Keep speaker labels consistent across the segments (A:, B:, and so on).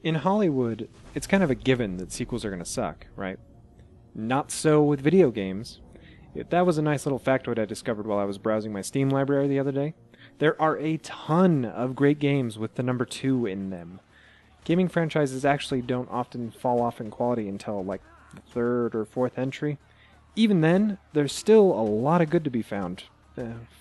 A: In Hollywood, it's kind of a given that sequels are going to suck, right? Not so with video games. That was a nice little factoid I discovered while I was browsing my Steam library the other day. There are a ton of great games with the number 2 in them. Gaming franchises actually don't often fall off in quality until like the 3rd or 4th entry. Even then, there's still a lot of good to be found,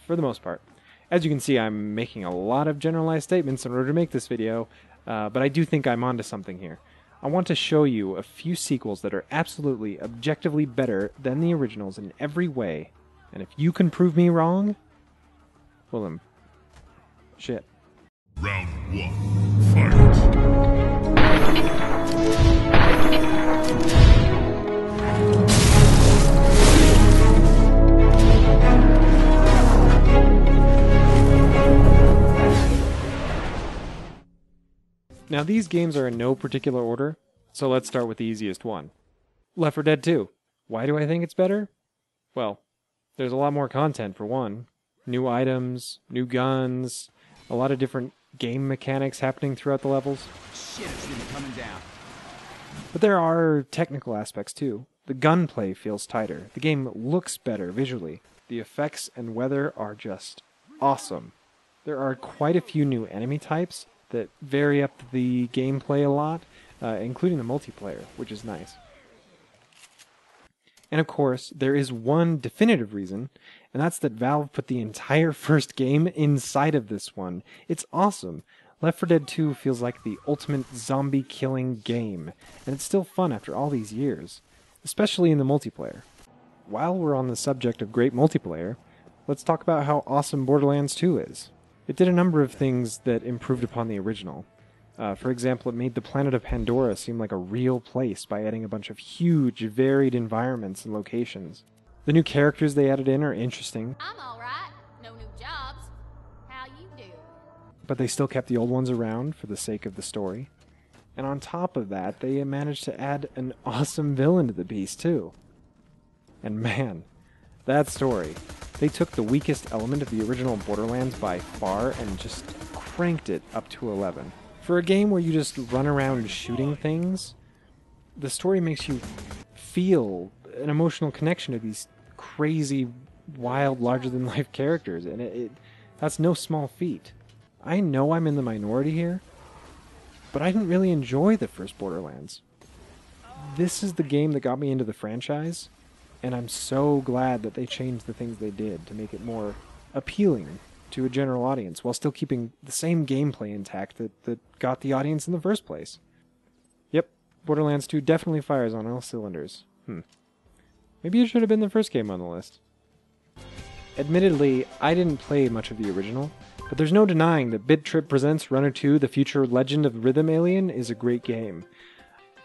A: for the most part. As you can see, I'm making a lot of generalized statements in order to make this video, but I do think I'm onto something here. I want to show you a few sequels that are absolutely, objectively better than the originals in every way. And if you can prove me wrong, well then, shit.
B: Round 1, fight!
A: Now these games are in no particular order, so let's start with the easiest one. Left 4 Dead 2. Why do I think it's better? Well, there's a lot more content for one. New items, new guns, a lot of different game mechanics happening throughout the levels.
C: Shit, it's even coming down.
A: But there are technical aspects too. The gunplay feels tighter. The game looks better visually. The effects and weather are just awesome. There are quite a few new enemy types that vary up the gameplay a lot, including the multiplayer, which is nice. And of course, there is one definitive reason, and that's that Valve put the entire first game inside of this one. It's awesome. Left 4 Dead 2 feels like the ultimate zombie-killing game, and it's still fun after all these years, especially in the multiplayer. While we're on the subject of great multiplayer, let's talk about how awesome Borderlands 2 is. It did a number of things that improved upon the original. For example, it made the planet of Pandora seem like a real place by adding a bunch of huge, varied environments and locations. The new characters they added in are interesting.
D: I'm alright. No new jobs. How you do?
A: But they still kept the old ones around for the sake of the story. And on top of that, they managed to add an awesome villain to the beast, too. And man, that story. They took the weakest element of the original Borderlands by far and just cranked it up to 11. For a game where you just run around shooting things, the story makes you feel an emotional connection to these crazy, wild, larger-than-life characters, and that's no small feat. I know I'm in the minority here, but I didn't really enjoy the first Borderlands. This is the game that got me into the franchise, and I'm so glad that they changed the things they did to make it more appealing to a general audience, while still keeping the same gameplay intact that got the audience in the first place. Yep, Borderlands 2 definitely fires on all cylinders. Maybe it should have been the first game on the list. Admittedly, I didn't play much of the original, but there's no denying that bit.trip presents Runner 2: The Future Legend of Rhythm Alien is a great game.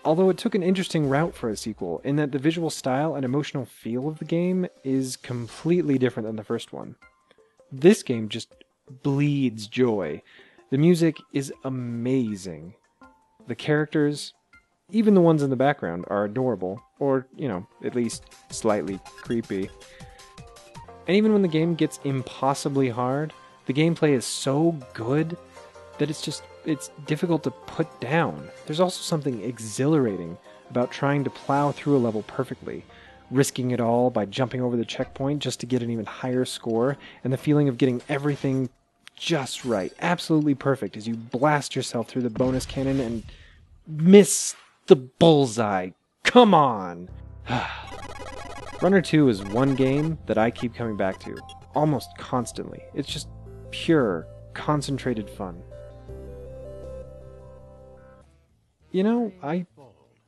A: Although it took an interesting route for a sequel, in that the visual style and emotional feel of the game is completely different than the first one. This game just bleeds joy. The music is amazing. The characters, even the ones in the background, are adorable, or, at least slightly creepy. And even when the game gets impossibly hard, the gameplay is so good that it's difficult to put down. There's also something exhilarating about trying to plow through a level perfectly, risking it all by jumping over the checkpoint just to get an even higher score, and the feeling of getting everything just right, absolutely perfect, as you blast yourself through the bonus cannon and miss the bullseye. Come on! Runner 2 is one game that I keep coming back to, almost constantly. It's just pure, concentrated fun.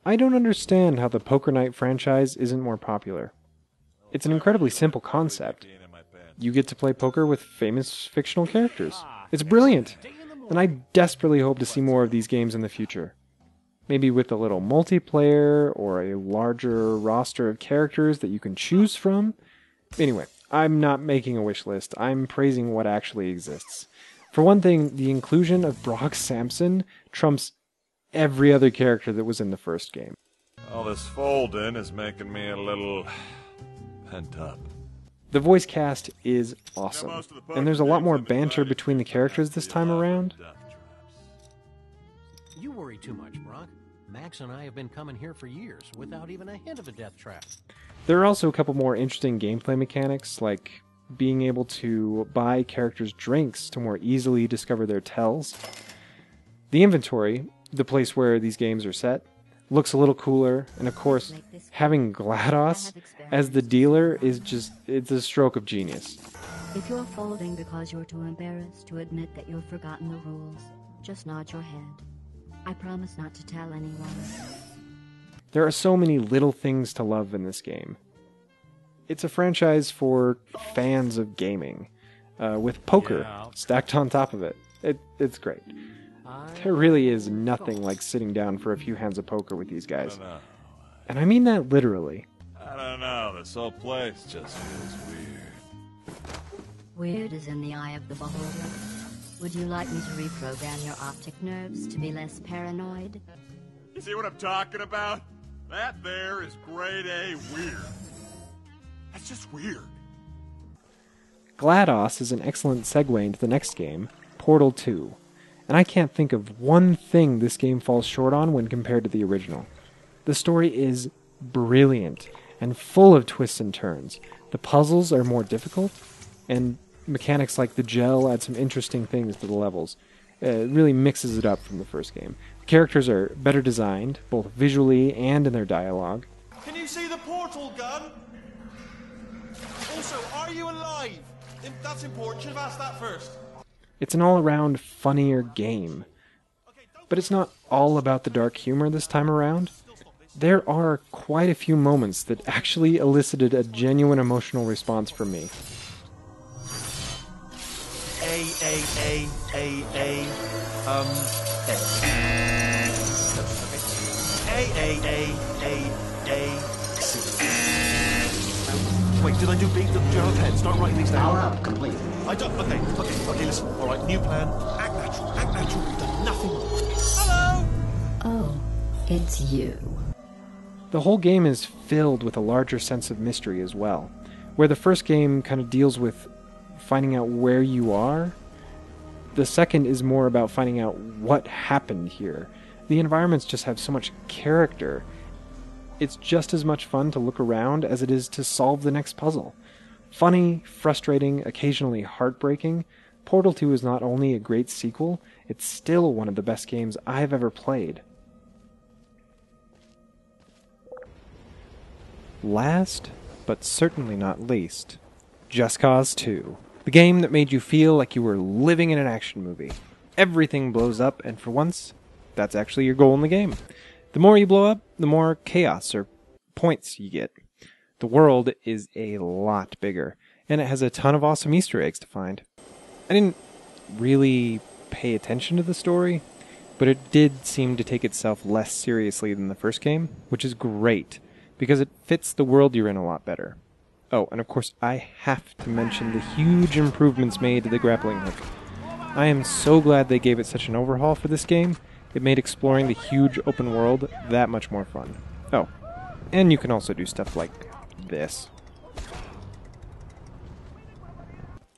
A: I don't understand how the Poker Night franchise isn't more popular. It's an incredibly simple concept. You get to play poker with famous fictional characters. It's brilliant, and I desperately hope to see more of these games in the future. Maybe with a little multiplayer or a larger roster of characters that you can choose from. Anyway, I'm not making a wish list. I'm praising what actually exists. For one thing, the inclusion of Brock Sampson trumps every other character that was in the first game.
E: All this folding is making me a little pent up.
A: The voice cast is awesome, and there's a lot more banter between the characters this time around.
F: You worry too much, Brock. Max and I have been coming here for years without even a hint of a death trap.
A: There are also a couple more interesting gameplay mechanics, like being able to buy characters drinks to more easily discover their tells. The inventory, the place where these games are set, looks a little cooler, and of course, having GLaDOS as the dealer is it's a stroke of genius.
G: If you're folding because you're too embarrassed to admit that you've forgotten the rules, just nod your head. I promise not to tell anyone.
A: There are so many little things to love in this game. It's a franchise for fans of gaming, with poker stacked on top of it. It's great. There really is nothing like sitting down for a few hands of poker with these guys. And I mean that literally.
E: I don't know, this whole place just feels weird.
G: Weird is in the eye of the beholder. Would you like me to reprogram your optic nerves to be less paranoid?
E: You see what I'm talking about? That there is grade A weird. That's just weird.
A: GLaDOS is an excellent segue into the next game, Portal 2. And I can't think of one thing this game falls short on when compared to the original. The story is brilliant and full of twists and turns. The puzzles are more difficult, and mechanics like the gel add some interesting things to the levels. It really mixes it up from the first game. The characters are better designed, both visually and in their dialogue.
H: Can you see the portal gun? Also, are you alive? That's important. Should have asked that first.
A: It's an all-around funnier game. But it's not all about the dark humor this time around. There are quite a few moments that actually elicited a genuine emotional response from me.
H: Wait, did I do B? General pen. Start writing these down.
C: Power up, complete.
H: I don't. Okay, listen. All right, new plan. Act natural. We've done nothing wrong. Hello.
G: Oh, it's you.
A: The whole game is filled with a larger sense of mystery as well. Where the first game kind of deals with finding out where you are, the second is more about finding out what happened here. The environments just have so much character. It's just as much fun to look around as it is to solve the next puzzle. Funny, frustrating, occasionally heartbreaking, Portal 2 is not only a great sequel, it's still one of the best games I've ever played. Last, but certainly not least, Just Cause 2. The game that made you feel like you were living in an action movie. Everything blows up, and for once, that's actually your goal in the game. The more you blow up, the more chaos or points you get. The world is a lot bigger, and it has a ton of awesome Easter eggs to find. I didn't really pay attention to the story, but it did seem to take itself less seriously than the first game, which is great, because it fits the world you're in a lot better. Oh, and of course I have to mention the huge improvements made to the grappling hook. I am so glad they gave it such an overhaul for this game. It made exploring the huge open world that much more fun. Oh, and you can also do stuff like this.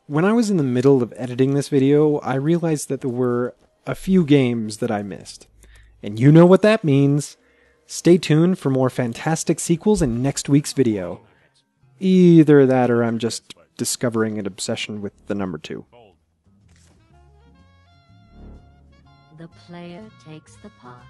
A: When I was in the middle of editing this video, I realized that there were a few games that I missed. And you know what that means. Stay tuned for more fantastic sequels in next week's video. Either that or I'm just discovering an obsession with the number 2.
G: The player takes the pot.